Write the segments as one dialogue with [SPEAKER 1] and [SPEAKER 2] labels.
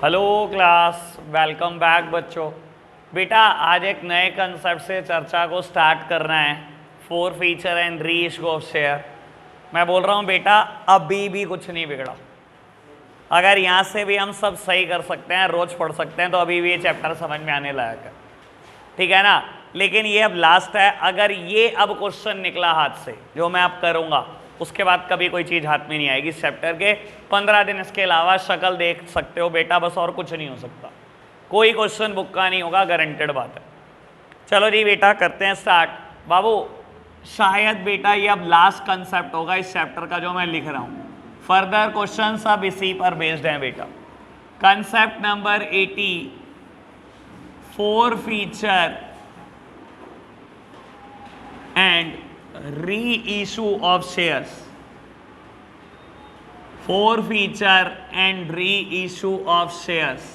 [SPEAKER 1] Hello class, welcome back बच्चों। बेटा आज एक नए कंसेप्ट से चर्चा को स्टार्ट करना है। 4 feature and re issue of share. मैं बोल रहा हूँ बेटा अभी भी कुछ नहीं बिगड़ा। अगर यहाँ से भी हम सब सही कर सकते हैं, रोज पढ़ सकते हैं, तो अभी भी ये चैप्टर समझ में आने लायक है। ठीक है ना। लेकिन ये अब लास्ट है। अगर ये अब क्वेश्चन निकला हाथ से जो मैं अब करूँगा, उसके बाद कभी कोई चीज़ हाथ में नहीं आएगी। इस चैप्टर के 15 दिन इसके अलावा शक्ल देख सकते हो बेटा, बस और कुछ नहीं हो सकता। कोई क्वेश्चन बुक का नहीं होगा, गारंटेड बात है। चलो जी बेटा करते हैं स्टार्ट। बाबू शायद बेटा ये अब लास्ट कंसेप्ट होगा इस चैप्टर का जो मैं लिख रहा हूँ। फर्दर क्वेश्चन सब इसी पर बेस्ड हैं बेटा। Concept number 80, 4 feature and reissue of shares। 4 feature and reissue of shares।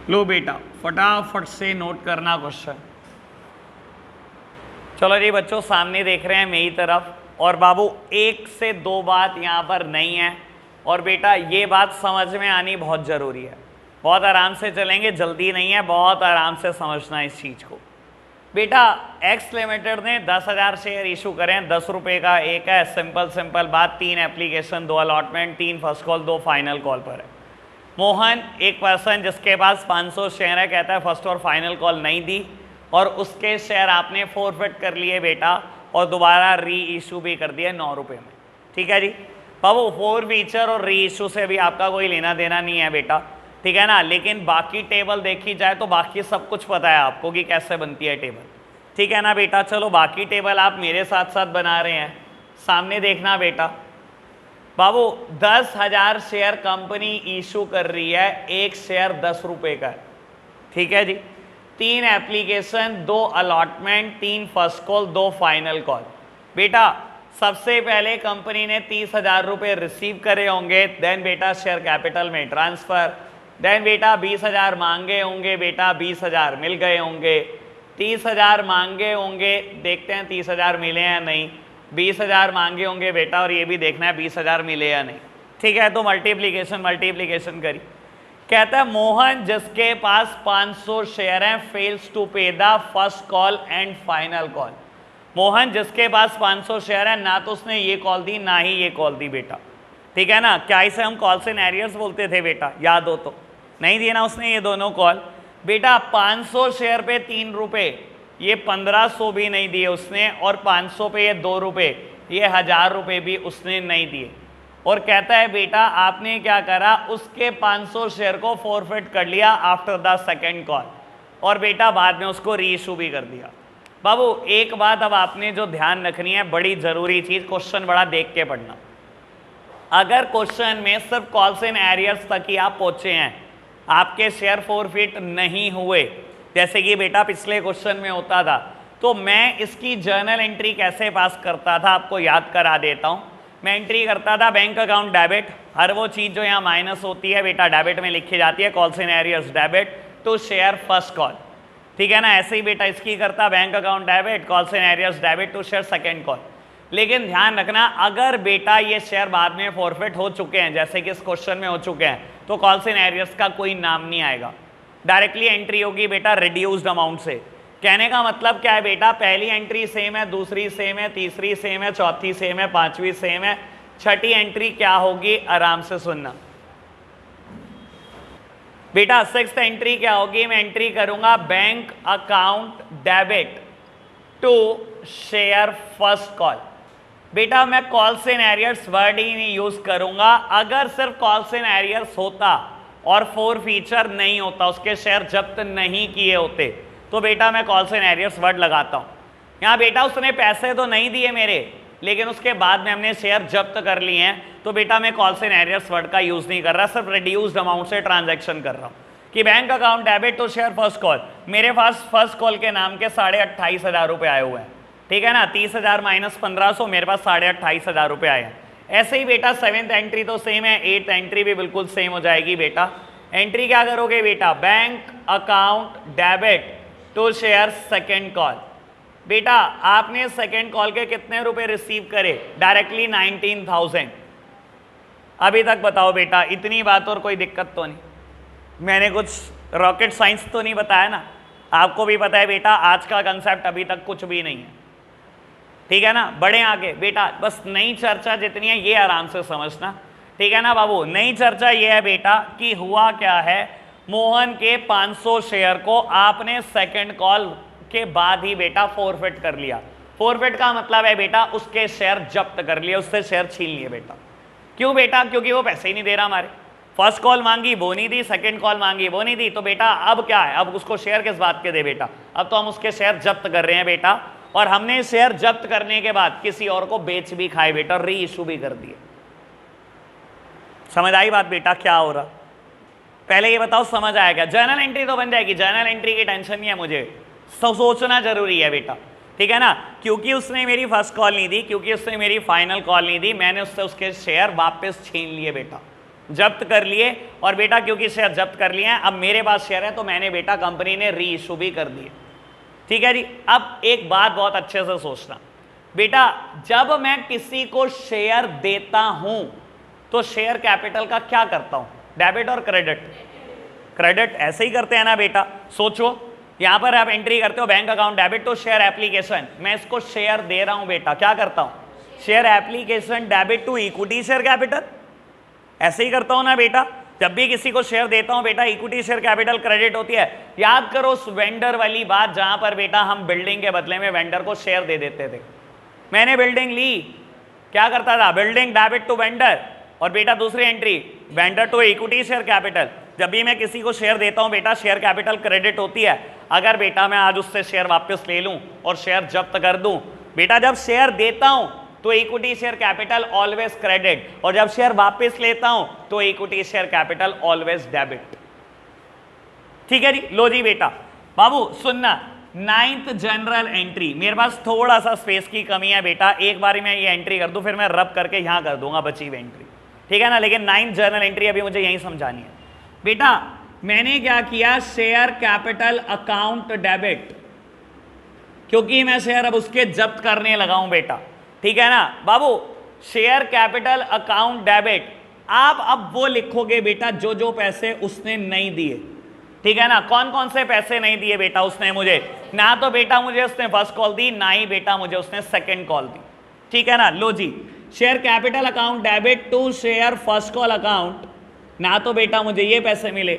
[SPEAKER 1] लो बेटा फटाफट से नोट करना क्वेश्चन। चलो जी बच्चों सामने देख रहे हैं मेरी तरफ। और बाबू 1 से 2 बात यहाँ पर नहीं है। और बेटा ये बात समझ में आनी बहुत ज़रूरी है। बहुत आराम से चलेंगे, जल्दी नहीं है, बहुत आराम से समझना इस चीज़ को। बेटा एक्स लिमिटेड ने 10,000 शेयर इशू करें, 10 रुपये का एक है। सिंपल बात, 3 application, 2 allotment, 3 first call, 2 final call पर है। मोहन एक पर्सन जिसके पास 500 शेयर है, कहता है फर्स्ट और फाइनल कॉल नहीं दी और उसके शेयर आपने फॉरफिट कर लिए बेटा और दोबारा री इशू भी कर दिया 9 रुपये में। ठीक है जी बाबू, 4 फीचर और री इशू से भी आपका कोई लेना देना नहीं है बेटा। ठीक है ना। लेकिन बाकी टेबल देखी जाए तो बाकी सब कुछ पता है आपको कि कैसे बनती है टेबल। ठीक है ना बेटा। चलो बाकी टेबल आप मेरे साथ साथ बना रहे हैं, सामने देखना बेटा। बाबू 10,000 शेयर कंपनी इशू कर रही है, एक शेयर 10 रुपये का है। ठीक है जी। 3 application, 2 allotment, 3 first call, 2 final call. बेटा सबसे पहले कंपनी ने 30,000 रुपये रिसीव करे होंगे, देन बेटा शेयर कैपिटल में ट्रांसफ़र, देन बेटा 20,000 मांगे होंगे, बेटा 20,000 मिल गए होंगे। 30,000 मांगे होंगे, देखते हैं 30,000 मिले या नहीं। 20,000 मांगे होंगे बेटा और ये भी देखना है 20,000 मिले या नहीं। ठीक है, तो मल्टीप्लीकेशन करी। कहता है मोहन जिसके पास 500 शेयर हैं फेल्स टू पे the first call and final call. Mohan जिसके पास 500 शेयर है, ना तो उसने ये कॉल दी ना ही ये कॉल दी बेटा। ठीक है ना। क्या इसे हम कॉल सिनेरियोस बोलते थे बेटा, याद हो तो? नहीं दिए ना उसने ये दोनों कॉल बेटा। 500 शेयर पे 3 रुपये, ये 1500 भी नहीं दिए उसने, और 500 पे ये 2 रुपये, ये 1000 रुपये भी उसने नहीं दिए। और कहता है बेटा आपने क्या करा, उसके 500 शेयर को फॉरफिट कर लिया आफ्टर द सेकेंड कॉल, और बेटा बाद में उसको री इशू भी कर दिया। बाबू एक बात अब आपने जो ध्यान रखनी है, बड़ी जरूरी चीज, क्वेश्चन बड़ा देख के पढ़ना। अगर क्वेश्चन में सिर्फ कॉल्स इन एरियर्स तक ही आप पहुंचे हैं, आपके शेयर फोरफिट नहीं हुए, जैसे कि बेटा पिछले क्वेश्चन में होता था, तो मैं इसकी जर्नल एंट्री कैसे पास करता था आपको याद करा देता हूं। मैं एंट्री करता था बैंक अकाउंट डेबिट, हर वो चीज जो यहाँ माइनस होती है बेटा डेबिट में लिखी जाती है, calls in arrears debit to share first call, ठीक है ना। ऐसे ही बेटा इसकी करता bank account debit, calls in arrears debit to share second call. लेकिन ध्यान रखना, अगर बेटा ये शेयर बाद में फॉरफिट हो चुके हैं, जैसे कि इस क्वेश्चन में हो चुके हैं, तो कॉल्स इन एरियर्स का कोई नाम नहीं आएगा, डायरेक्टली एंट्री होगी बेटा रिड्यूस्ड अमाउंट से। कहने का मतलब क्या है बेटा, पहली एंट्री सेम है, दूसरी सेम है, तीसरी सेम है, चौथी सेम है, पांचवी सेम है, छठी एंट्री क्या होगी, आराम से सुनना बेटा। सिक्स्थ एंट्री क्या होगी, मैं एंट्री करूंगा bank account debit to share first call. बेटा मैं कॉल्स इन एरियर्स वर्ड ही नहीं यूज करूंगा, अगर सिर्फ कॉल्स इन एरियर्स होता और फोर फीचर नहीं होता, उसके शेयर जब्त नहीं किए होते, तो बेटा मैं कॉल्स इन एरियर्स वर्ड लगाता हूं। यहां बेटा उसने पैसे तो नहीं दिए मेरे, लेकिन उसके बाद में हमने शेयर जब्त कर लिए हैं, तो बेटा मैं कॉल्स इन एरियर्स वर्ड का यूज नहीं कर रहा, सिर्फ रिड्यूस्ड अमाउंट से ट्रांजैक्शन कर रहा हूं कि bank account debit to share first call. मेरे पास फर्स्ट कॉल के नाम के 28,500 रुपए आए हुए हैं, ठीक है ना, 30,000 माइनस 1,500, मेरे पास 28,500 रुपए आए हैं। ऐसे ही बेटा सेवेंथ एंट्री तो सेम है, एट्थ एंट्री भी बिल्कुल सेम हो जाएगी बेटा। एंट्री क्या करोगे बेटा, bank account debit to share second call. बेटा आपने सेकेंड कॉल के कितने रुपए रिसीव करे, डायरेक्टली 19,000। अभी तक बताओ बेटा, इतनी बात और कोई दिक्कत तो नहीं, मैंने कुछ रॉकेट साइंस तो नहीं बताया ना, आपको भी पता है बेटा आज का कंसेप्ट अभी तक कुछ भी नहीं है, ठीक है ना। बढ़े आगे बेटा, बस नई चर्चा जितनी है ये आराम से समझना, ठीक है ना बाबू। नई चर्चा ये है बेटा कि हुआ क्या है, मोहन के 500 शेयर को आपने सेकंड कॉल के बाद ही बेटा फोरफिट कर लिया। फोरफिट का मतलब है बेटा उसके शेयर जब्त कर लिए, उससे शेयर छीन लिए बेटा। क्यों बेटा, क्योंकि वो पैसे ही नहीं दे रहा हमारे, फर्स्ट कॉल मांगी वो नहीं दी, सेकंड कॉल मांगी वो नहीं दी, तो बेटा अब क्या है, अब उसको शेयर किस बात के दे बेटा, अब तो हम उसके शेयर जब्त कर रहे हैं बेटा। और हमने शेयर जब्त करने के बाद किसी और को बेच भी खाए बेटा, री इशू भी कर दिए। समझ आई बात बेटा क्या हो रहा, पहले ये बताओ समझ आएगा। जर्नल एंट्री तो बन जाएगी, जर्नल एंट्री की टेंशन नहीं है मुझे, सोचना जरूरी है बेटा, ठीक है ना। क्योंकि उसने मेरी फर्स्ट कॉल नहीं दी, क्योंकि उसने मेरी फाइनल कॉल नहीं दी, मैंने उससे उसके शेयर वापस छीन लिए बेटा, जब्त कर लिए। और बेटा क्योंकि शेयर जब्त कर लिए हैं, अब मेरे पास शेयर है, तो मैंने बेटा कंपनी ने री इशू भी कर दिए, ठीक है जी। अब एक बात बहुत अच्छे से सोचना बेटा, जब मैं किसी को शेयर देता हूं तो शेयर कैपिटल का क्या करता हूं, डेबिट और क्रेडिट, क्रेडिट ऐसे ही करते हैं ना बेटा। सोचो यहां पर आप एंट्री करते हो bank account debit to share application, मैं इसको शेयर दे रहा हूं बेटा, क्या करता हूं, share application debit to equity share capital, ऐसे ही करता हूं ना बेटा। जब भी किसी को शेयर देता हूं बेटा, इक्विटी शेयर कैपिटल क्रेडिट होती है। याद करो उस वेंडर वाली बात जहां पर बेटा हम बिल्डिंग के बदले में वेंडर को शेयर दे देते थे। मैंने बिल्डिंग ली, क्या करता था, बिल्डिंग डेबिट टू वेंडर, और बेटा दूसरी entry vendor to equity share capital. जब भी मैं किसी को शेयर देता हूं बेटा, शेयर कैपिटल क्रेडिट होती है। अगर बेटा मैं आज उससे शेयर वापस ले लूं और शेयर जब्त कर दूं बेटा, जब शेयर देता हूं तो equity share capital always credit, और जब शेयर वापस लेता हूं तो equity share capital always debit, ठीक है जी। लो जी बेटा, बाबू सुनना, नाइन्थ जनरल एंट्री, मेरे पास थोड़ा सा स्पेस की कमी है बेटा, एक बार मैं ये एंट्री कर दूं, फिर मैं रब करके यहां कर दूंगा बची हुई एंट्री, ठीक है ना। लेकिन नाइन्थ जनरल एंट्री अभी मुझे यही समझानी है बेटा। मैंने क्या किया, शेयर कैपिटल अकाउंट डेबिट, क्योंकि मैं शेयर अब उसके जब्त करने लगा हूं बेटा, ठीक है ना बाबू। शेयर कैपिटल अकाउंट डेबिट, आप अब वो लिखोगे बेटा जो जो पैसे उसने नहीं दिए, ठीक है ना। कौन कौन से पैसे नहीं दिए बेटा उसने मुझे, ना तो बेटा मुझे उसने फर्स्ट कॉल दी, ना ही बेटा मुझे उसने सेकंड कॉल दी, ठीक है ना। लो जी, share capital account debit to share first call account, ना तो बेटा मुझे ये पैसे मिले,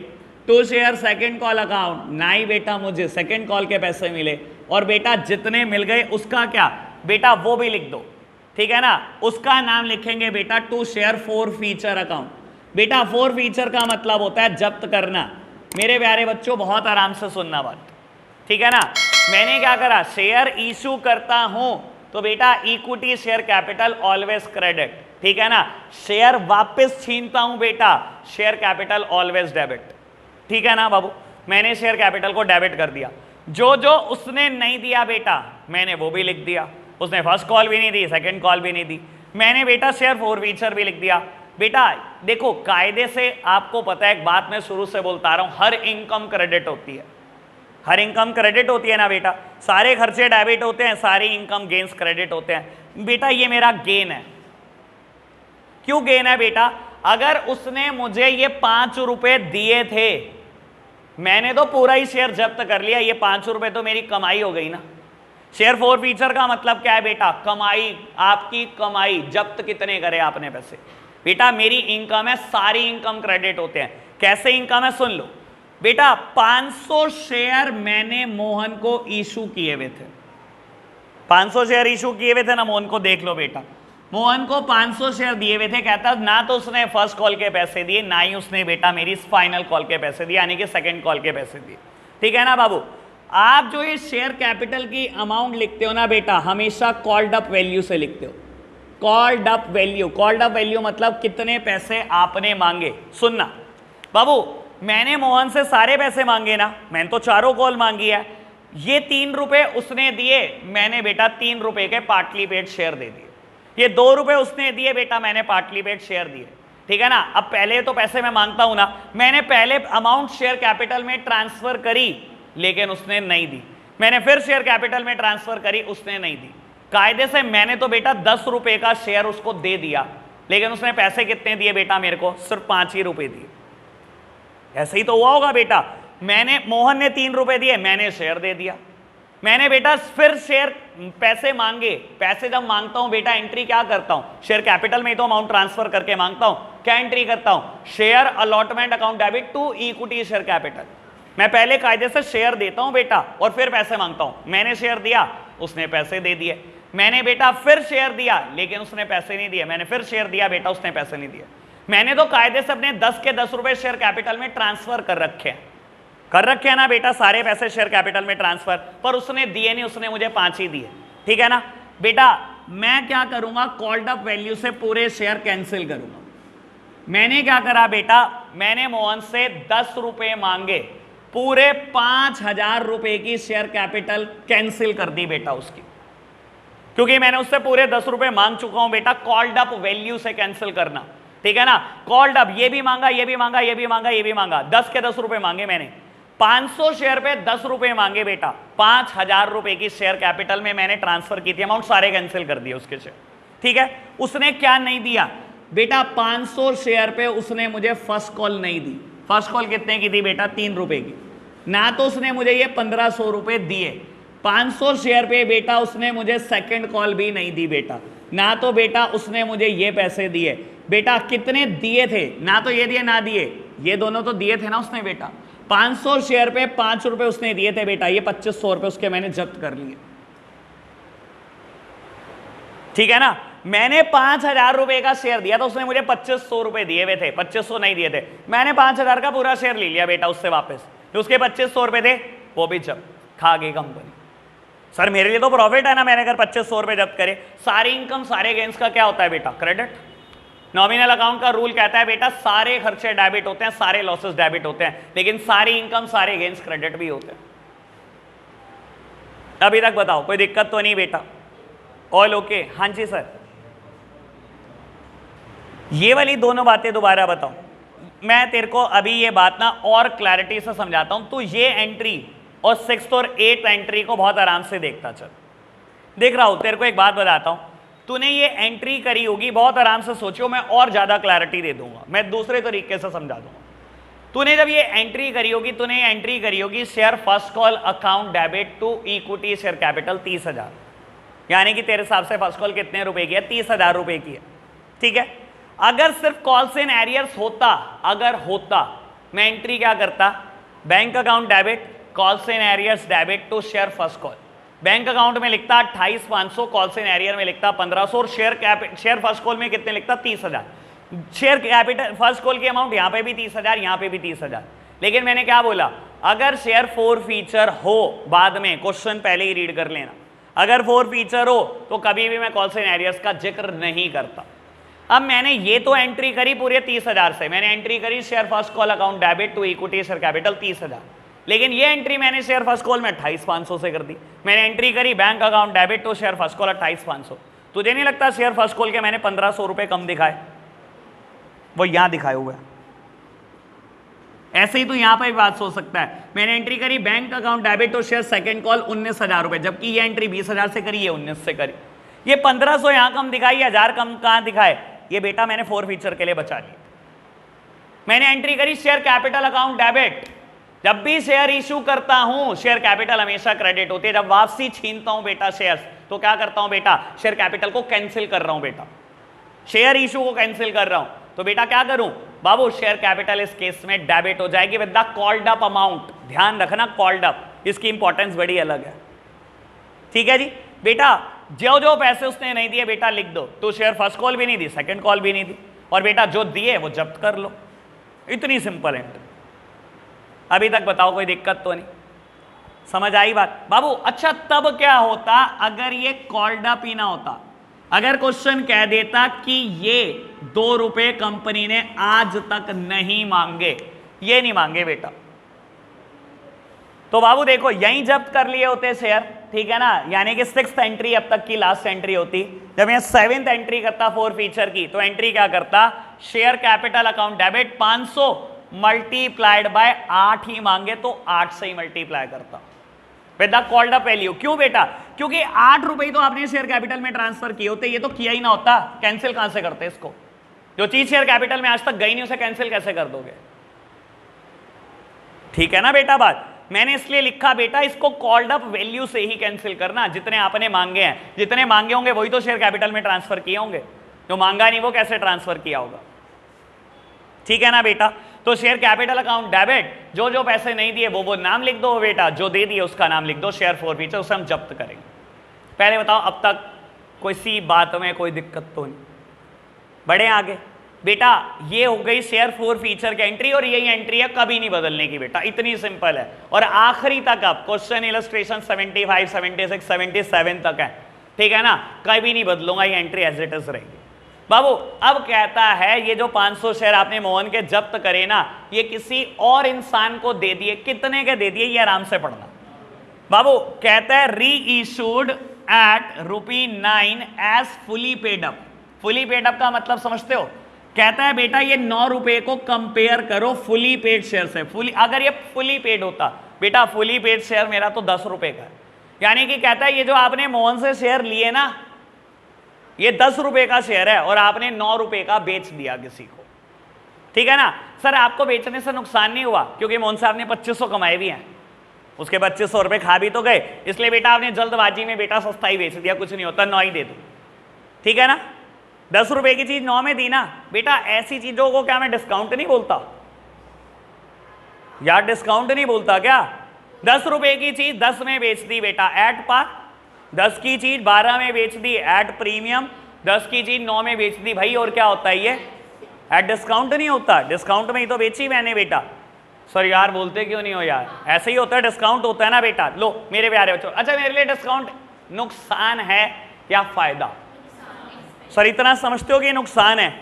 [SPEAKER 1] to share second call account, ना ही बेटा मुझे सेकंड कॉल के पैसे मिले। और बेटा जितने मिल गए उसका क्या बेटा, वो भी लिख दो, ठीक है ना। उसका नाम लिखेंगे बेटा to share forfeiture account. बेटा फोर फीचर का मतलब होता है जब्त करना। मेरे प्यारे बच्चों बहुत आराम से सुनना बात, ठीक है ना। मैंने क्या करा, शेयर इशू करता हूं तो बेटा equity share capital always credit, ठीक है ना। शेयर वापस छीनता हूं बेटा, शेयर कैपिटल ऑलवेज डेबिट, ठीक है ना बाबू। मैंने शेयर कैपिटल को डेबिट कर दिया। जो जो उसने नहीं दिया बेटा मैंने वो भी लिख दिया। उसने फर्स्ट कॉल भी नहीं दी, सेकंड कॉल भी नहीं दी, मैंने बेटा शेयर फॉरफीचर भी लिख दिया। बेटा देखो कायदे से आपको पता है, एक बात मैं शुरू से बोलता आ रहा हूं, हर इनकम क्रेडिट होती है, हर इनकम क्रेडिट होती है ना बेटा। सारे खर्चे डेबिट होते हैं, सारी इनकम गेन्स क्रेडिट होते हैं। बेटा ये मेरा गेन है। क्यों गेन है बेटा? अगर उसने मुझे ये 5 रुपए दिए थे, मैंने तो पूरा ही शेयर जब्त कर लिया, ये 5 रुपए तो मेरी कमाई हो गई ना। शेयर फॉरफीचर का मतलब क्या है बेटा? कमाई, आपकी कमाई, जब्त कितने करे आपने पैसे। बेटा मेरी इनकम है, सारी इनकम क्रेडिट होते हैं। कैसे इनकम है सुन लो बेटा। 500 शेयर मैंने मोहन को इशू किए हुए थे, 500 शेयर इशू किए हुए थे ना मोहन को, देख लो बेटा। मोहन को 500 शेयर दिए हुए थे, कहता ना तो उसने फर्स्ट कॉल के पैसे दिए, ना ही उसने बेटा मेरी फाइनल कॉल के पैसे दिए, यानी कि सेकंड कॉल के पैसे दिए, ठीक है ना बाबू। आप जो ये शेयर कैपिटल की अमाउंट लिखते हो ना बेटा, हमेशा कॉल्ड अप वैल्यू से लिखते हो। Called up value, called up value मतलब कितने पैसे आपने मांगे। सुनना बाबू, मैंने मोहन से सारे पैसे मांगे ना, मैंने तो चारों कॉल मांगी है। ये 3 रुपए उसने दिए, मैंने बेटा 3 रुपए के पार्टली पेड शेयर दे दिए। ये 2 रुपए उसने दिए बेटा, मैंने पार्टली पेड शेयर दिए, ठीक है ना। अब पहले तो पैसे मैं मांगता हूं ना, मैंने पहले अमाउंट शेयर कैपिटल में ट्रांसफर करी लेकिन उसने नहीं दी, मैंने फिर शेयर कैपिटल में ट्रांसफर करी, उसने नहीं दी। कायदे से मैंने तो बेटा 10 रुपए का शेयर उसको दे दिया, लेकिन उसने पैसे कितने दिए बेटा मेरे को? सिर्फ 5 ही रुपए दिए। ऐसे ही तो हुआ होगा बेटा। मैंने, मोहन ने 3 रुपए दिए, मैंने शेयर दे दिया। मैंने बेटा फिर शेयर पैसे मांगे, पैसे जब मांगता हूं बेटा एंट्री क्या करता हूं? शेयर कैपिटल में ही तो अमाउंट ट्रांसफर करके मांगता हूं। क्या एंट्री करता हूं? Share allotment account debit to equity share capital. मैं पहले कायदे से शेयर देता हूं बेटा और फिर पैसे मांगता हूं। मैंने शेयर दिया, उसने पैसे दे दिए। मैंने बेटा फिर शेयर दिया लेकिन उसने पैसे नहीं दिए, मैंने फिर शेयर दिया बेटा, उसने पैसे नहीं दिए। मैंने तो कायदे से अपने 10 के 10 रुपए शेयर कैपिटल में ट्रांसफर कर रखे हैं ना बेटा, सारे पैसे शेयर कैपिटल में ट्रांसफर, पर उसने दिए नहीं, उसने मुझे 5 ही दिए, ठीक है ना बेटा। मैं क्या करूंगा? कॉल्ड अप वैल्यू से पूरे शेयर कैंसिल करूंगा। मैंने क्या करा बेटा, मैंने मोहन से 10 रुपए मांगे, पूरे 5000 रुपए की शेयर कैपिटल कैंसिल कर दी बेटा उसकी, क्योंकि मैंने उससे पूरे 10 रुपए मांग चुका हूं बेटा। कॉल्ड अप वैल्यू से कैंसिल करना, ठीक है ना। कॉल्ड अप, ये भी मांगा, ये भी मांगा, ये भी मांगा, ये भी मांगा, 10 के 10 रुपए मांगे मैंने। 500 शेयर पे 10 रुपए मांगे बेटा, 5000 रुपए की शेयर कैपिटल में मैंने ट्रांसफर की थी, अमाउंट सारे कैंसिल कर दिए उसके शेयर, ठीक है। उसने क्या नहीं दिया बेटा? 500 शेयर पे उसने मुझे फर्स्ट कॉल नहीं दी। फर्स्ट कॉल कितने की थी बेटा? 3 रुपए की। ना तो उसने मुझे ये 1500 रुपए दिए। 500 शेयर पे बेटा उसने मुझे सेकंड कॉल भी नहीं दी बेटा। ना तो बेटा उसने मुझे ये पैसे दिए बेटा। कितने दिए थे? ना तो ये दिए ना दिए, ये दोनों तो दिए थे ना उसने बेटा। 500 शेयर पे 5 रुपए उसने दिए थे बेटा, ये 2500 रुपए उसके मैंने जब्त कर लिए, ठीक है ना। मैंने 5000 रुपए का शेयर दिया था, उसने मुझे 2500 रुपए दिए हुए थे, 2500 नहीं दिए थे। मैंने 5000 का पूरा शेयर ले लिया बेटा उससे वापस, जो उसके 2500 रुपए थे वो भी जब खा गई कंपनी। सर मेरे लिए तो प्रॉफिट है ना, मैंने अगर 2500 रुपए जब्त करे। सारी इनकम सारे गेन्स का क्या होता है बेटा? क्रेडिट। नॉमिनल अकाउंट का रूल कहता है बेटा सारे खर्चे डेबिट होते हैं, सारे लॉसेस डेबिट होते हैं, लेकिन सारी इनकम सारे गेन्स क्रेडिट भी होते हैं। अभी तक बताओ कोई दिक्कत तो नहीं बेटा? All okay? हाँ जी सर। ये वाली दोनों बातें दोबारा बताओ, मैं तेरे को अभी ये बात ना और क्लैरिटी से समझाता हूं। तो ये एंट्री और 6th और 8th एंट्री को बहुत आराम से देखता चल। देख रहा हूं, तेरे को एक बात बताता हूं, तूने ये एंट्री करी होगी, बहुत आराम से सोचो, मैं और ज्यादा क्लैरिटी दे दूंगा, मैं दूसरे तरीके से समझा दूंगा। तूने जब ये एंट्री करी होगी, तूने ये एंट्री करी होगी share first call account debit to equity share capital 30,000, यानी कि तेरे हिसाब से फर्स्ट कॉल कितने रुपए की है? 30,000 रुपए की है, ठीक है। अगर सिर्फ कॉल्स इन एरियर्स होता, अगर होता, मैं एंट्री क्या करता? Bank account debit, calls in arrears debit to share first call. Bank account में लिखता 28,500, कॉल्स इन एरियर में लिखता 1500 और शेयर फर्स्ट कॉल में कितने लिखता? 30,000। शेयर कैपिटल फर्स्ट कॉल की अमाउंट यहाँ पे भी 30,000, यहाँ पे भी 30,000। लेकिन मैंने क्या बोला? अगर शेयर फोर फीचर हो, बाद में क्वेश्चन पहले ही रीड कर लेना, अगर फोर फीचर हो तो कभी भी मैं कॉल सिनेरियोस का जिक्र नहीं करता। अब मैंने ये तो एंट्री करी पूरे 30,000 से, मैंने एंट्री करी share first call account debit to equity share capital 30,000, लेकिन ये एंट्री मैंने शेयर फर्स्ट कॉल में 28,500 से कर दी। मैंने एंट्री करी bank account debit to share first call 28,500। तुझे नहीं लगता शेयर फर्स्ट कॉल के मैंने 1,500 रुपए कम दिखाए? वो यहां दिखाए हुए हैं। ऐसे ही तो यहां पर भी बात सोच सकता है, मैंने एंट्री करी bank account debit to share second call 19,000 रुपए, जबकि ये एंट्री 20,000 से करी, ये 19 से करी। ये 1,500 यहां कम दिखाई, 1,000 कम कहां दिखाए? ये बेटा मैंने फोर फीचर के लिए बचा ली। मैंने एंट्री करी शेयर कैपिटल अकाउंट डेबिट, जब भी शेयर इशू करता हूं शेयर कैपिटल हमेशा क्रेडिट होती है। जब वापसी छीनता हूं बेटा शेयर्स, तो क्या करता हूं बेटा? शेयर कैपिटल को कैंसिल कर रहा हूं बेटा, शेयर इशू को कैंसिल कर रहा हूं। तो बेटा क्या करूं बाबू? शेयर कैपिटल इस केस में डेबिट हो जाएगी with the called up amount. ध्यान रखना, कॉल्ड अप, इसकी इंपॉर्टेंस बड़ी अलग है। ठीक है जी बेटा, जो जो पैसे उसने नहीं दिए बेटा लिख दो। तो शेयर फर्स्ट कॉल भी नहीं दी, सेकंड कॉल भी नहीं दी, और बेटा जो दिए वो जब्त कर लो। इतनी सिंपल एंट्री। अभी तक बताओ कोई दिक्कत तो नहीं? समझ आई बात बाबू? अच्छा, तब क्या होता अगर ये कॉल्ड अप ही ना होता? अगर क्वेश्चन कह देता कि ये 2 रुपए कंपनी ने आज तक नहीं मांगे, ये नहीं मांगे बेटा, तो बाबू देखो यहीं जब्त कर लिए होते शेयर। ठीक है ना, यानी कि 6th एंट्री अब तक की लास्ट एंट्री होती। जब मैं 7th एंट्री करता फोर फीचर की, तो एंट्री क्या करता? Share capital account debit 500 multiplied by 8 ही मांगे तो 8 से ही मल्टीप्लाई करता with the called up value. क्यों बेटा? क्योंकि 8 रुपए तो आपने शेयर कैपिटल में ट्रांसफर किए होते, ये तो किया ही ना होता, कैंसिल कहां से करते इसको? जो चीज शेयर कैपिटल में आज तक गई नहीं उसे कैंसिल कैसे कर दोगे? ठीक है ना बेटा बात? मैंने इसलिए लिखा बेटा इसको कॉल्ड अप वैल्यू से ही कैंसिल करना। जितने आपने मांगे हैं, जितने मांगे होंगे वही तो शेयर कैपिटल में ट्रांसफर किए होंगे, जो मांगा नहीं वो कैसे ट्रांसफर किया होगा? ठीक है ना बेटा? तो शेयर कैपिटल अकाउंट डेबिट, जो जो पैसे नहीं दिए वो नाम लिख दो बेटा, जो दे दिए उसका नाम लिख दो। शेयर फोर फीचर उसे हम जब्त करेंगे। पहले बताओ अब तक कोई सी बात में कोई दिक्कत तो नहीं? बढ़े आगे बेटा। ये हो गई शेयर फोर फीचर की एंट्री, और यही एंट्री है, कभी नहीं बदलने की बेटा, इतनी सिंपल है। और आखिरी तक अब क्वेश्चन इलस्ट्रेशन 75, 76, 77 तक है। ठीक है ना, कभी नहीं बदलूंगा, ये एंट्री एज इट इज रहेगी बाबू। अब कहता है ये जो 500 शेयर आपने मोहन के जब्त करे ना, ये किसी और इंसान को दे दिए। कितने के दे दिए? ये आराम से पढ़ना बाबू। कहता है reissued at ₹9 as fully paid up. Fully paid up का मतलब समझते हो? कहता है बेटा ये 9 रुपए को कंपेयर करो फुली पेड शेयर से। फुली, अगर ये फुली पेड होता बेटा, फुली पेड शेयर मेरा तो 10 रुपए का है, यानी कि कहता है ये जो आपने मोहन से शेयर लिए ना, ये 10 रुपए का शेयर है और आपने 9 रुपए का बेच दिया किसी को। ठीक है ना सर? आपको बेचने से नुकसान नहीं हुआ, क्योंकि मोहन साहब ने 2500 कमाए भी हैं, उसके 2500 रुपए खा भी तो गए, इसलिए बेटा आपने जल्दबाजी में बेटा सस्ता ही बेच दिया। कुछ नहीं होता, 9 ही दे दो। ठीक है ना? 10 रुपए की चीज 9 में दी ना बेटा। ऐसी चीजों को क्या मैं डिस्काउंट नहीं बोलता यार? डिस्काउंट नहीं बोलता क्या? 10 रुपए की चीज 10 में बेच दी बेटा एट पार, 10 की चीज 12 में बेच दी एट प्रीमियम, 10 की चीज 9 में बेच दी भाई, और क्या होता है ये? एट डिस्काउंट नहीं होता? डिस्काउंट में ही तो बेची मैंने बेटा। सर यार बोलते क्यों नहीं हो यार? ऐसे ही होता है, डिस्काउंट होता है ना बेटा। लो मेरे प्यारे बच्चों, अच्छा मेरे लिए डिस्काउंट नुकसान है या फायदा? सर इतना समझते हो कि नुकसान है?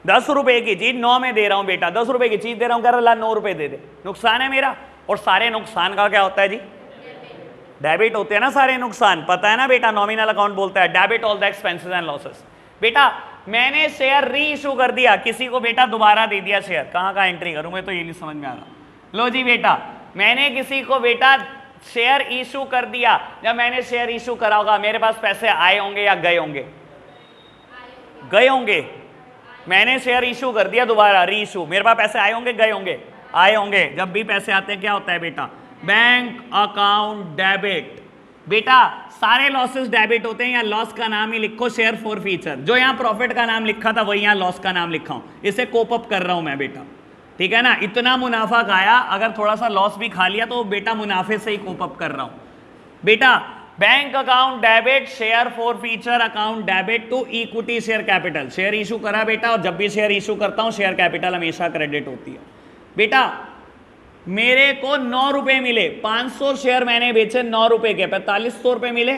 [SPEAKER 1] 10 रुपए की चीज 9 में दे रहा हूं बेटा, 10 रुपए की चीज दे रहा हूं, कह रहा 9 रुपए दे दे, नुकसान है मेरा। और सारे नुकसान का क्या होता है जी? डेबिट होते हैं ना सारे नुकसान, पता है ना बेटा? नॉमिनल अकाउंट बोलता है debit all the expenses and losses. बेटा मैंने शेयर री इशू कर दिया, किसी को बेटा दोबारा दे दिया शेयर, कहां का एंट्री करूं मैं? तो ये नहीं समझ में आ रहा। लो जी बेटा, मैंने किसी को बेटा शेयर इशू कर दिया। जब मैंने शेयर इशू करा होगा, मेरे पास पैसे आए होंगे या गए होंगे? गए होंगे। मैंने शेयर इशू कर दिया दोबारा, री इशू, मेरे पास पैसे आए होंगे गए होंगे? आए होंगे। जब भी पैसे आते हैं क्या होता है बेटा? Bank account debit. बेटा सारे लॉसेस डेबिट होते हैं, या लॉस का नाम ही लिखो शेयर फोर फीचर। जो यहाँ प्रॉफिट का नाम लिखा था वही यहाँ लॉस का नाम लिखा हूं, इसे कोप अप कर रहा हूं मैं बेटा। ठीक है ना? इतना मुनाफा खाया, अगर थोड़ा सा लॉस भी खा लिया तो बेटा मुनाफे से ही कोप अप कर रहा हूं बेटा। Bank account debit share forfeiture account debit to equity share capital. Share issue करा बेटा, और जब भी शेयर इशू करता हूं शेयर कैपिटल हमेशा क्रेडिट होती है बेटा। मेरे को 9 रुपए मिले, 500 शेयर मैंने बेचे 9 रुपए के, 4500 रुपए मिले।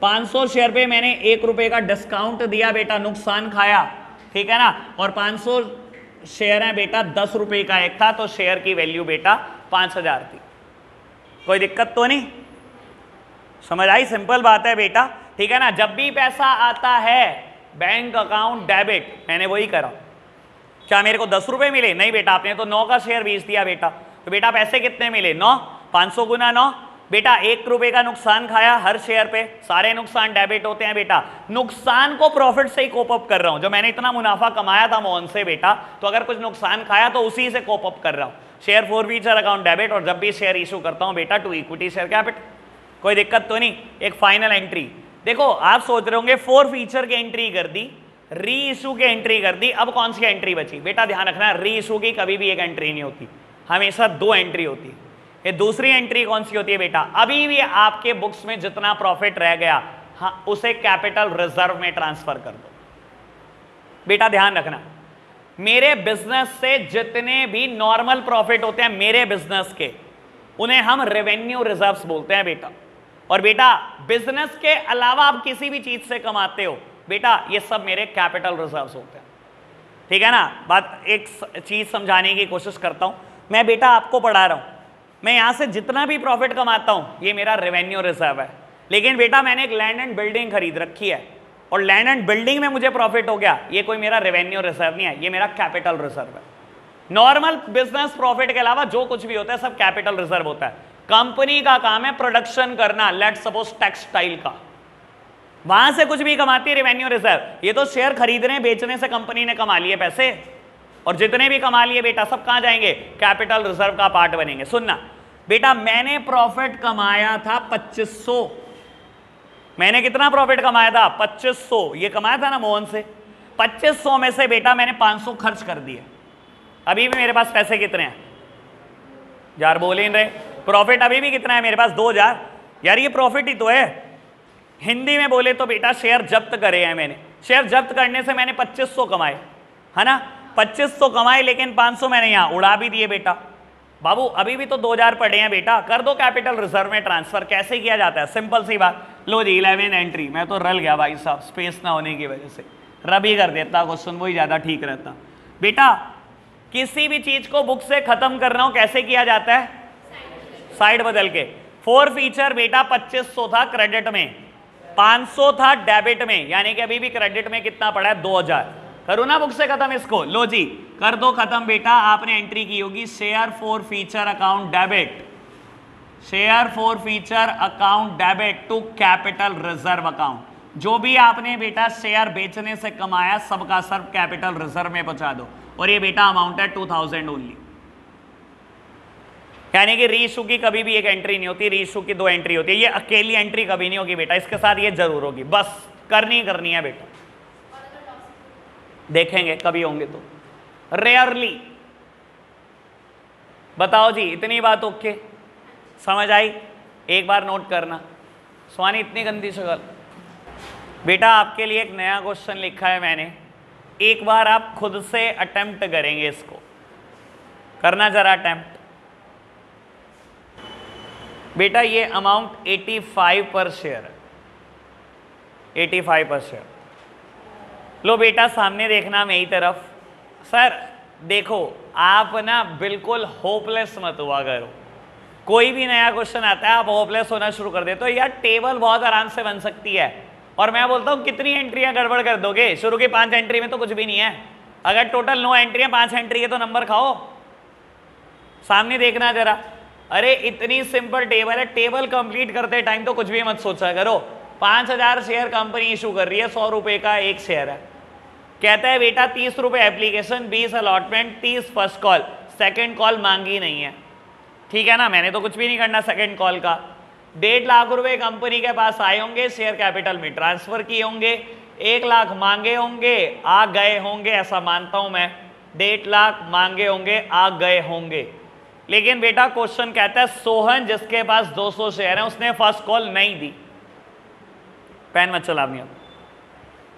[SPEAKER 1] 500 शेयर पे मैंने 1 रुपए का डिस्काउंट दिया बेटा, नुकसान खाया, ठीक है ना। और 500 शेयर है बेटा, 10 रुपए का एक था, तो शेयर की वैल्यू बेटा 5000 थी। कोई दिक्कत तो नहीं, समझ आई? सिंपल बात है बेटा, ठीक है ना। जब भी पैसा आता है बैंक अकाउंट डेबिट, मैंने वही करा। क्या मेरे को 10 रुपए मिले? नहीं बेटा, आपने तो 9 का शेयर बेच दिया बेटा। तो बेटा पैसे कितने मिले? 9, 500 गुना 9 बेटा, 1 रुपए का नुकसान खाया हर शेयर पे। सारे नुकसान डेबिट होते हैं बेटा। नुकसान को प्रॉफिट से ही कोप अप कर रहा हूं। जो मैंने इतना मुनाफा कमाया था मोहन से बेटा, तो अगर कुछ नुकसान खाया तो उसी से कोप अप कर रहा हूं। Share forfeiture account debit, और जब भी शेयर इशू करता हूं बेटा टू इक्विटी शेयर कैपिटल। कोई दिक्कत तो नहीं। एक फाइनल एंट्री देखो, आप सोच रहे होंगे फॉर फ्यूचर की एंट्री कर दी, री इशू की एंट्री कर दी, अब कौन सी एंट्री बची? बेटा ध्यान रखना, री इशू की कभी भी एक एंट्री नहीं होती, हमेशा 2 एंट्री होती है। ये दूसरी एंट्री कौन सी होती है बेटा? अभी भी आपके बुक्स में जितना प्रॉफिट रह गया, हाँ, उसे कैपिटल रिजर्व में ट्रांसफर कर दो। बेटा ध्यान रखना, मेरे बिजनेस से जितने भी नॉर्मल प्रॉफिट होते हैं मेरे बिजनेस के, उन्हें हम रेवेन्यू रिजर्व्स बोलते हैं बेटा। और बेटा बिजनेस के अलावा आप किसी भी चीज से कमाते हो बेटा, ये सब मेरे कैपिटल रिजर्व्स होते हैं, ठीक है ना। बात एक चीज समझाने की कोशिश करता हूं मैं बेटा, आपको पढ़ा रहा हूं, मैं यहां से जितना भी प्रॉफिट कमाता हूं ये मेरा रेवेन्यू रिजर्व है। लेकिन बेटा मैंने एक लैंड एंड बिल्डिंग खरीद रखी है और लैंड एंड बिल्डिंग में मुझे प्रॉफिट हो गया, ये कोई मेरा रेवेन्यू रिजर्व नहीं है, ये मेरा कैपिटल रिजर्व है। नॉर्मल बिजनेस प्रॉफिट के अलावा जो कुछ भी होता है सब कैपिटल रिजर्व होता है। कंपनी का काम है प्रोडक्शन करना, लेट्स सपोज टेक्सटाइल का, वहां से कुछ भी कमाती है रेवेन्यू रिजर्व। ये तो शेयर खरीदने बेचने से कंपनी ने कमा लिए पैसे, और जितने भी कमा लिए बेटा सब कहां जाएंगे? कैपिटल रिजर्व का पार्ट बनेंगे। सुनना बेटा, मैंने प्रॉफिट कमाया था 2500। मैंने कितना प्रॉफिट कमाया था? 2500। ये कमाया था ना मोहन से। 2500 में से बेटा मैंने 500 खर्च कर दिए। अभी भी मेरे पास पैसे कितने हैं यार? बोल ही नहीं रहे। प्रॉफिट अभी भी कितना है मेरे पास? 2000। यार ये प्रॉफिट ही तो है। हिंदी में बोले तो बेटा शेयर जब्त करे हैं मैंने। शेयर जब्त करने से मैंने 2500 कमाए, है ना। 2500 कमाए, लेकिन 500 मैंने यहां उड़ा भी दिए बेटा। बाबू अभी भी तो 2000 पड़े हैं बेटा, कर दो कैपिटल रिजर्व में ट्रांसफर। कैसे किया जाता है? सिंपल सी बात, लो जी 11 एंट्री। मैं तो रल गया भाई साहब, स्पेस ना होने की वजह से रबी कर देता क्वेश्चन, वही ज्यादा ठीक रहता। बेटा किसी भी चीज को बुक से खत्म करना हो कैसे किया जाता है? साइड बदल के। फॉर फीचर बेटा 2500 था क्रेडिट में, 500 था डेबिट में, यानी कि अभी भी क्रेडिट में कितना पड़ा है? 2000। करो ना बुक से खत्म इसको, लो जी कर दो खत्म बेटा। आपने एंट्री की होगी share forfeiture account debit, share forfeiture account debit to capital reserve account. जो भी आपने बेटा शेयर बेचने से कमाया सबका सब कैपिटल रिजर्व में पहुंचा दो। और ये बेटा अमाउंट है 2000 ओनली। यानी कि रीइशू की कभी भी एक एंट्री नहीं होती, रीइशू की 2 एंट्री होती है। ये अकेली एंट्री कभी नहीं होगी बेटा, इसके साथ ये जरूर होगी, बस करनी है बेटा। देखेंगे कभी होंगे तो, रेयरली। बताओ जी, इतनी बात ओके, समझ आई? एक बार नोट करना। स्वानी इतनी गंदी शक्ल। बेटा आपके लिए एक नया क्वेश्चन लिखा है मैंने, एक बार आप खुद से अटेम्प्ट करेंगे इसको, करना जरा अटेम्प्ट। बेटा ये अमाउंट 85 पर शेयर है, 85 पर शेयर। लो बेटा सामने देखना मेरी तरफ। सर देखो आप ना बिल्कुल होपलेस मत हुआ करो। कोई भी नया क्वेश्चन आता है आप होपलेस होना शुरू कर देते हो। यार टेबल बहुत आराम से बन सकती है, और मैं बोलता हूँ कितनी एंट्रियां गड़बड़ कर दोगे? शुरू की 5 एंट्री में तो कुछ भी नहीं है। अगर टोटल 9 एंट्रियां 5 एंट्री के तो नंबर खाओ। सामने देखना जरा, अरे इतनी सिंपल टेबल है, टेबल कंप्लीट करते टाइम तो कुछ भी मत सोचा करो। 5000 शेयर कंपनी इशू कर रही है, 100 रुपए का एक शेयर है। कहता है बेटा 30 रुपए application, 20 allotment, 30 first call, second call मांगी नहीं है। ठीक है ना, मैंने तो कुछ भी नहीं करना सेकंड कॉल का। 1.5 लाख रुपए कंपनी के पास आए होंगे, शेयर कैपिटल में ट्रांसफर किए होंगे, 1 लाख मांगे होंगे, आ गए होंगे, ऐसा मानता हूं मैं। 1.5 लाख मांगे होंगे, आ गए होंगे। लेकिन बेटा क्वेश्चन कहता है सोहन जिसके पास 200 शेयर है उसने फर्स्ट कॉल नहीं दी। पेन मत चलानी अब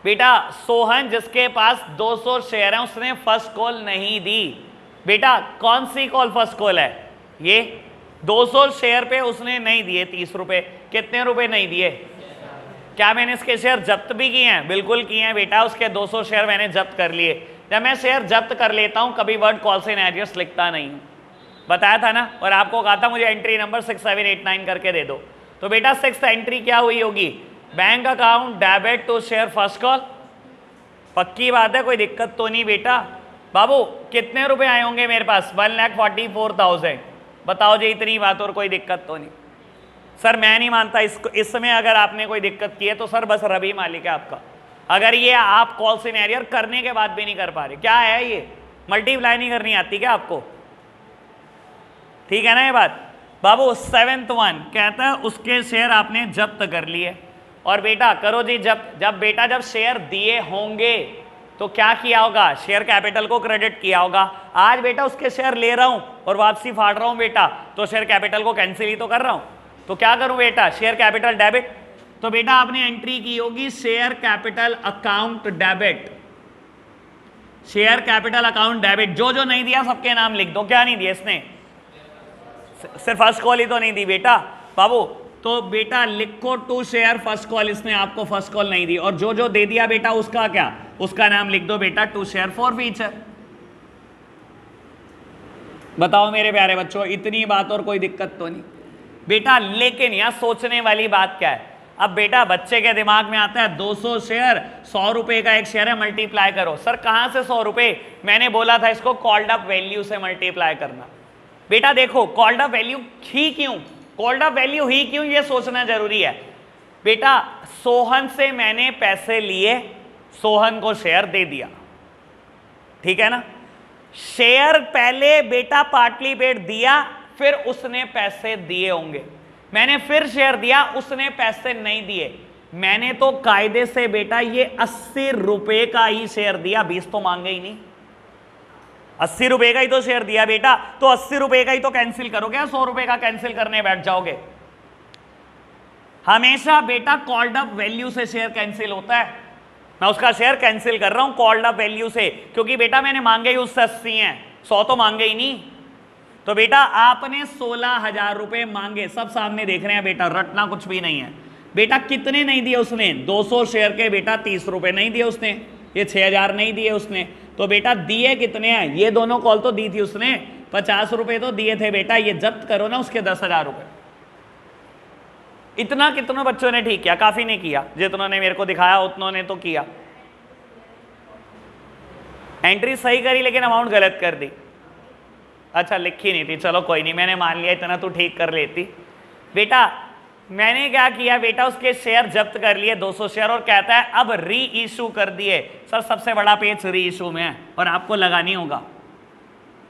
[SPEAKER 1] बेटा। सोहन जिसके पास 200 शेयर है उसने फर्स्ट कॉल नहीं दी। बेटा कौन सी कॉल फर्स्ट कॉल है? ये 200 शेयर पे उसने नहीं दिए 30 रुपए। कितने रुपए नहीं दिए? क्या मैंने इसके शेयर जब्त भी किए हैं? बिल्कुल किए हैं बेटा, उसके 200 शेयर मैंने जब्त कर लिए। जब मैं शेयर जब्त कर लेता हूं कभी वर्ड कॉल सिनेरियोस लिखता नहीं हूं, बताया था ना, और आपको कहा था मुझे एंट्री नंबर 6789 करके दे दो। तो बेटा 6th एंट्री क्या हुई होगी? Bank account debit to share first call. पक्की बात है, कोई दिक्कत तो नहीं बेटा? बाबू कितने रुपए आए होंगे मेरे पास? 1,44,000। बताओ जी, इतनी बात और कोई दिक्कत तो नहीं? सर मैं नहीं मानता इसको, इसमें अगर आपने कोई दिक्कत की है तो सर बस रवि मालिक है आपका। अगर ये आप कॉल सिनेरियो करने के बाद भी नहीं कर पा रहे, क्या है ये? मल्टीप्लाई नहीं करनी आती क्या आपको? ठीक है ना ये बात? बाबू 7th वन कहता है उसके शेयर आपने जब्त कर लिए। और बेटा करो जी, जब शेयर दिए होंगे तो क्या किया होगा? शेयर कैपिटल को क्रेडिट किया होगा। आज बेटा उसके शेयर ले रहा हूं और वापसी फाड़ रहा हूं बेटा, तो शेयर कैपिटल को कैंसिल ही तो कर रहा हूं। तो क्या करूं बेटा? Share capital debit. तो बेटा आपने एंट्री की होगी share capital account debit. Share capital account debit. जो जो नहीं दिया सबके नाम लिख दो। क्या नहीं दिया इसने? सिर्फ फर्स्ट कॉल ही तो नहीं दी बेटा बाबू। तो बेटा लिखो टू शेयर फर्स्ट कॉल, इसने आपको फर्स्ट कॉल नहीं दी। और जो जो दे दिया बेटा उसका क्या? उसका नाम लिख दो बेटा टू शेयर फॉर फ्यूचर। बताओ मेरे प्यारे बच्चों, इतनी बात और कोई दिक्कत तो नहीं बेटा? लेकिन यहां सोचने वाली बात क्या है? अब बेटा बच्चे के दिमाग में आता है 200 शेयर, 100 रुपए का एक शेयर है, मल्टीप्लाई करो। सर कहां से 100 रुपए? मैंने बोला था इसको कॉल्ड अप वैल्यू से मल्टीप्लाई करना। बेटा देखो कॉल्ड अप वैल्यू ही क्यों, कॉल्ड अप वैल्यू ही क्यों, ये सोचना जरूरी है बेटा। सोहन से मैंने पैसे लिए, सोहन को शेयर दे दिया, ठीक है ना? शेयर पहले बेटा पार्टली पेड दिया, फिर उसने पैसे दिए होंगे। मैंने फिर शेयर दिया, उसने पैसे नहीं दिए। मैंने तो कायदे से बेटा ये 80 रुपए का ही शेयर दिया, 20 तो मांगे ही नहीं। 80 रुपए का ही तो शेयर दिया बेटा, तो 80 रुपए का ही तो कैंसिल करोगे, 100 रुपए का कैंसिल करने बैठ जाओगे? हमेशा बेटा कॉल्ड अप वैल्यू से शेयर कैंसिल होता है। मैं उसका शेयर कैंसिल कर रहा हूं कॉल्ड अप वैल्यू से, क्योंकि बेटा मैंने मांगे ही उससे 80 हैं, 100 तो मांगे ही नहीं। तो बेटा आपने 16,000 रुपए मांगे, सब सामने देख रहे हैं बेटा, रटना कुछ भी नहीं है बेटा। कितने नहीं दिए उसने? 200 शेयर के बेटा 30 रुपए नहीं दिए उसने, ये 6,000 नहीं दिए उसने। तो बेटा दिए कितने हैं? ये दोनों कॉल तो दी थी उसने, 50 रुपए तो दिए थे बेटा। ये जब्त करो ना उसके 10,000 रुपए। इतना कितनों बच्चों ने ठीक किया? काफी नहीं किया, जितनों ने मेरे को दिखाया उतनों ने तो किया। एंट्री सही करी लेकिन अमाउंट गलत कर दी। अच्छा लिखी नहीं थी, चलो कोई नहीं, मैंने मान लिया इतना तू ठीक कर लेती। बेटा मैंने क्या किया बेटा, उसके शेयर जब्त कर लिए 200 शेयर, और कहता है अब री इशू कर दिए। सर सबसे बड़ा पेज री इशू में है और आपको लगानी होगा,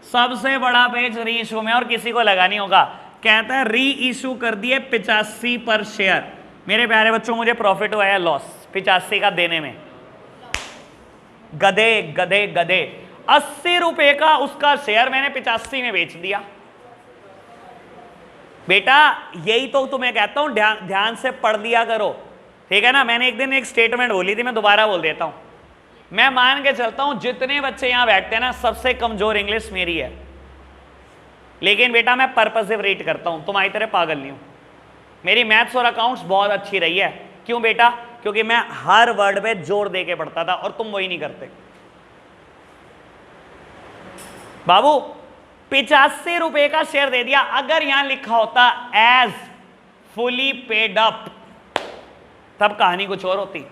[SPEAKER 1] सबसे बड़ा पेज री इशू में और किसी को लगानी होगा। कहता है री इशू कर दिए 85 पर शेयर। मेरे प्यारे बच्चों मुझे प्रॉफिट हुआ है लॉस 85 का देने में? गधे गधे गधे। 80 रुपए का उसका शेयर मैंने 85 में बेच दिया। बेटा यही तो तुम्हें कहता हूं, ध्यान से पढ़ लिया करो, ठीक है ना? मैंने एक दिन एक स्टेटमेंट बोली थी, मैं दोबारा बोल देता हूं। मैं मान के चलता हूं जितने बच्चे यहां बैठते हैं ना, सबसे कमजोर इंग्लिश मेरी है, लेकिन बेटा मैं पर्पसिव रीड करता हूं, तुम्हारी तरह पागल नहीं हूं। मेरी मैथ्स और अकाउंट्स बहुत अच्छी रही है। क्यों बेटा? क्योंकि मैं हर वर्ड पे जोर दे के पढ़ता था और तुम वही नहीं करते। बाबू 85 रुपए का शेयर दे दिया। अगर यहां लिखा होता एज फुली पेड अप, तब कहानी कुछ और होती।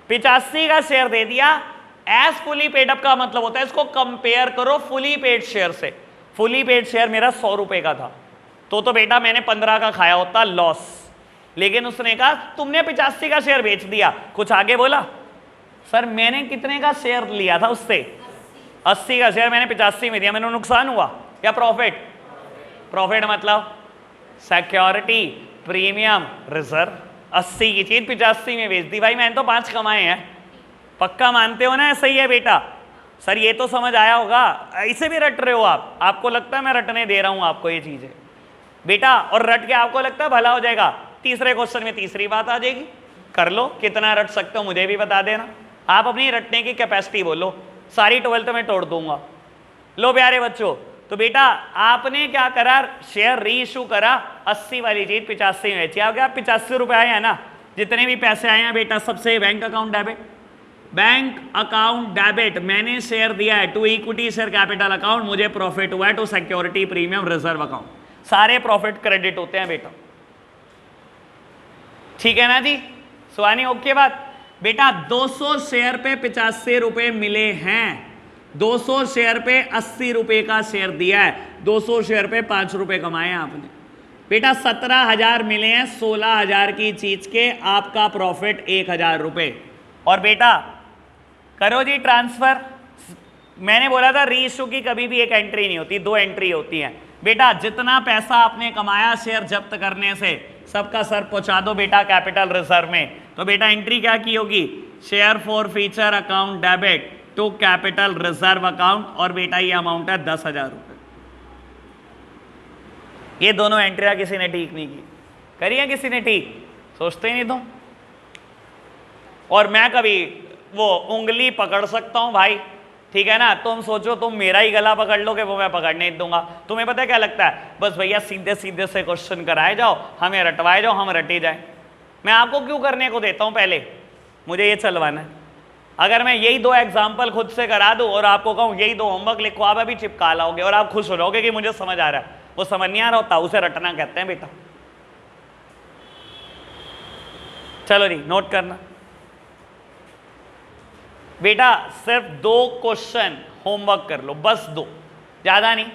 [SPEAKER 1] 85 का शेयर दे दिया, एज फुली पेड अप का मतलब होता है इसको कंपेयर करो फुली पेड शेयर से। फुली पेड शेयर मेरा 100 रुपए का था, तो बेटा मैंने 15 का खाया होता लॉस। लेकिन उसने कहा तुमने 85 का शेयर बेच दिया, कुछ आगे बोला? सर मैंने कितने का शेयर लिया था उससे? 80 का शेयर मैंने 85 में दिया, मैंने नुकसान हुआ या प्रॉफिट? प्रॉफिट मतलब सिक्योरिटी प्रीमियम रिजर्व। 80 की चीज 85 में बेच दी भाई, मैंने तो 5 कमाए हैं। पक्का मानते हो ना? ऐसा ही है बेटा। सर ये तो समझ आया होगा, ऐसे भी रट रहे हो आप, आपको लगता है मैं रटने दे रहा हूं आपको ये चीजें बेटा, और रट के आपको लगता है भला हो जाएगा। तीसरे क्वेश्चन में तीसरी बात आ जाएगी, कर लो, कितना रट सकते हो मुझे भी बता देना। आप अपनी रटने की कैपेसिटी बोलो, सारी 12th में तोड़ दूंगा। लो प्यारे बच्चों, तो बेटा आपने क्या करा, शेयर री इशू करा, 80 वाली चीज 85 में बेची। आप 85 रुपए आए हैं ना, जितने भी पैसे आए हैं बेटा सबसे bank account debit, bank account debit, मैंने शेयर दिया है to equity share capital account, मुझे प्रॉफिट हुआ है to security premium reserve account, सारे प्रॉफिट क्रेडिट होते हैं बेटा। ठीक है ना जी, सुहानी ओके बात। बेटा 200 शेयर पे 85 रुपए मिले हैं, 200 शेयर पे 80 रुपए का शेयर दिया है, 200 शेयर पे 5 रुपए कमाए हैं आपने। बेटा 17,000 मिले हैं 16,000 की चीज के, आपका प्रॉफिट 1,000 रुपए। और बेटा करो जी ट्रांसफर। मैंने बोला था री इशू की कभी भी एक एंट्री नहीं होती, 2 एंट्री होती है। बेटा जितना पैसा आपने कमाया शेयर जब्त करने से, सबका सर पहुंचा दो बेटा कैपिटल रिजर्व में। तो बेटा एंट्री क्या की होगी, share forfeiture account debit to capital reserve account, और बेटा ये अमाउंट है 10,000 रुपए। ये दोनों एंट्रियां किसी ने ठीक नहीं की, करी है किसी ने ठीक, सोचते ही नहीं तुम। और मैं कभी वो उंगली पकड़ सकता हूं भाई, ठीक है ना, तुम सोचो तुम मेरा ही गला पकड़ लोगे, वो मैं पकड़ नहीं दूंगा। तुम्हें पता है क्या लगता है, बस भैया सीधे सीधे से क्वेश्चन कराए जाओ, हमें रटवाए जाओ, हम रटे जाए। मैं आपको क्यों करने को देता हूं, पहले मुझे ये चलवाना है। अगर मैं यही 2 एग्जाम्पल खुद से करा दूं और आपको कहूं यही 2 होमवर्क लिखो, आप अभी चिपका लाओगे और आप खुश हो जाओगे कि मुझे समझ आ रहा है। वो समझ नहीं आ रहा होता, उसे रटना कहते हैं बेटा। चलो जी नोट करना बेटा, सिर्फ 2 क्वेश्चन होमवर्क कर लो, बस 2, ज्यादा नहीं।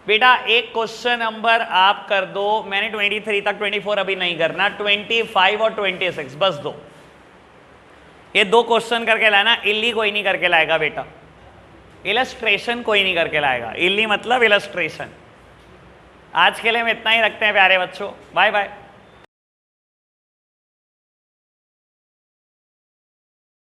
[SPEAKER 1] बेटा एक क्वेश्चन नंबर आप कर दो, मैंने 23 तक, 24 अभी नहीं करना, 25 और 26 बस 2, ये 2 क्वेश्चन करके लाना। इल्ली कोई नहीं करके लाएगा बेटा, इलस्ट्रेशन कोई नहीं करके लाएगा, इल्ली मतलब इलस्ट्रेशन। आज के लिए हम इतना ही रखते हैं प्यारे बच्चों, बाय बाय।